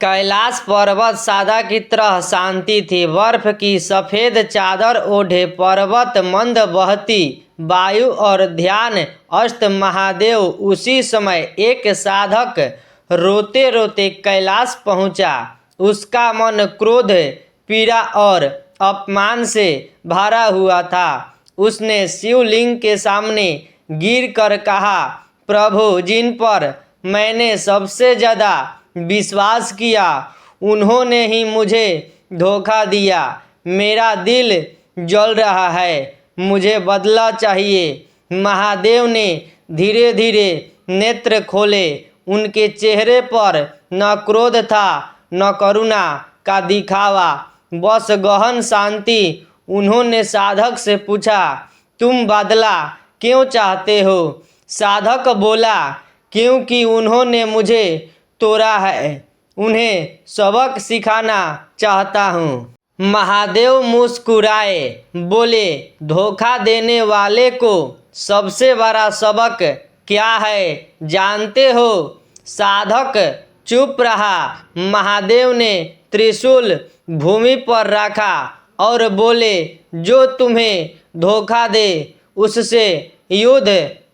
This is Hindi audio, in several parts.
कैलाश पर्वत सादा की तरह शांति थी। बर्फ की सफ़ेद चादर ओढ़े पर्वत मंद बहती वायु और ध्यान अस्त महादेव। उसी समय एक साधक रोते रोते कैलाश पहुंचा। उसका मन क्रोध, पीड़ा और अपमान से भरा हुआ था। उसने शिवलिंग के सामने गिर कर कहा, प्रभु, जिन पर मैंने सबसे ज़्यादा विश्वास किया उन्होंने ही मुझे धोखा दिया। मेरा दिल जल रहा है, मुझे बदला चाहिए। महादेव ने धीरे धीरे नेत्र खोले। उनके चेहरे पर न क्रोध था न करुणा का दिखावा, बस गहन शांति। उन्होंने साधक से पूछा, तुम बदला क्यों चाहते हो? साधक बोला, क्योंकि उन्होंने मुझे तोड़ा है, उन्हें सबक सिखाना चाहता हूँ। महादेव मुस्कुराए, बोले, धोखा देने वाले को सबसे बड़ा सबक क्या है जानते हो? साधक चुप रहा। महादेव ने त्रिशूल भूमि पर रखा और बोले, जो तुम्हें धोखा दे उससे युद्ध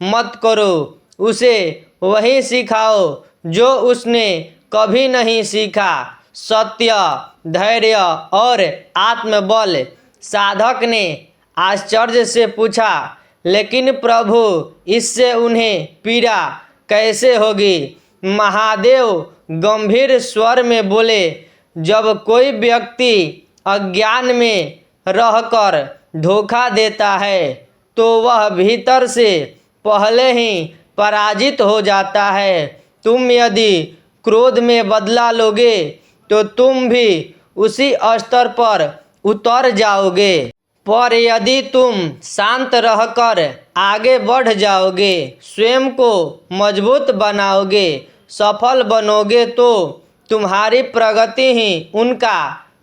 मत करो। उसे वही सिखाओ जो उसने कभी नहीं सीखा, सत्य, धैर्य और आत्मबल। साधक ने आश्चर्य से पूछा, लेकिन प्रभु, इससे उन्हें पीड़ा कैसे होगी? महादेव गंभीर स्वर में बोले, जब कोई व्यक्ति अज्ञान में रहकर धोखा देता है तो वह भीतर से पहले ही पराजित हो जाता है। तुम यदि क्रोध में बदला लोगे तो तुम भी उसी स्तर पर उतर जाओगे, पर यदि तुम शांत रहकर आगे बढ़ जाओगे, स्वयं को मजबूत बनाओगे, सफल बनोगे तो तुम्हारी प्रगति ही उनका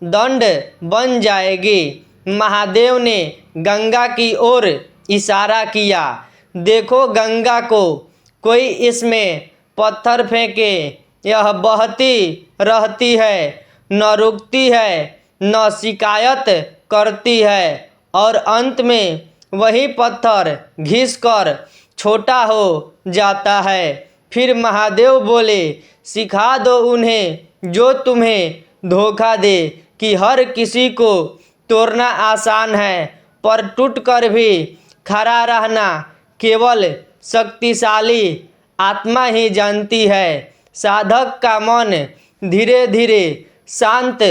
दंड बन जाएगी। महादेव ने गंगा की ओर इशारा किया। देखो गंगा को, कोई इसमें पत्थर फेंके, यह बहती रहती है, न रुकती है, न शिकायत करती है और अंत में वही पत्थर घिसकर छोटा हो जाता है। फिर महादेव बोले, सिखा दो उन्हें जो तुम्हें धोखा दे कि हर किसी को तोड़ना आसान है, पर टूटकर भी खड़ा रहना केवल शक्तिशाली आत्मा ही जानती है। साधक का मन धीरे धीरे शांत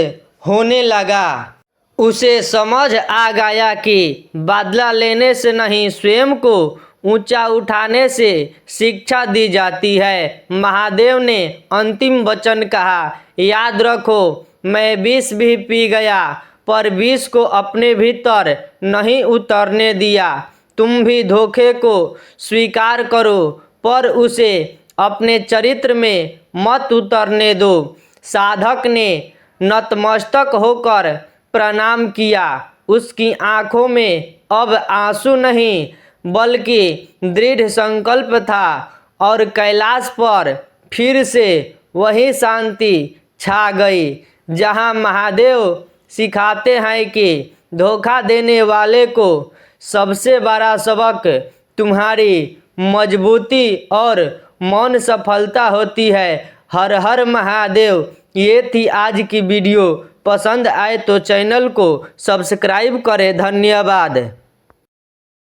होने लगा। उसे समझ आ गया कि बदला लेने से नहीं, स्वयं को ऊंचा उठाने से शिक्षा दी जाती है। महादेव ने अंतिम वचन कहा, याद रखो, मैं विष भी पी गया पर विष को अपने भीतर नहीं उतरने दिया। तुम भी धोखे को स्वीकार करो पर उसे अपने चरित्र में मत उतरने दो। साधक ने नतमस्तक होकर प्रणाम किया। उसकी आंखों में अब आंसू नहीं बल्कि दृढ़ संकल्प था और कैलाश पर फिर से वही शांति छा गई जहां महादेव सिखाते हैं कि धोखा देने वाले को सबसे बड़ा सबक तुम्हारी मजबूती और मौन सफलता होती है। हर हर महादेव। ये थी आज की वीडियो। पसंद आए तो चैनल को सब्सक्राइब करें। धन्यवाद।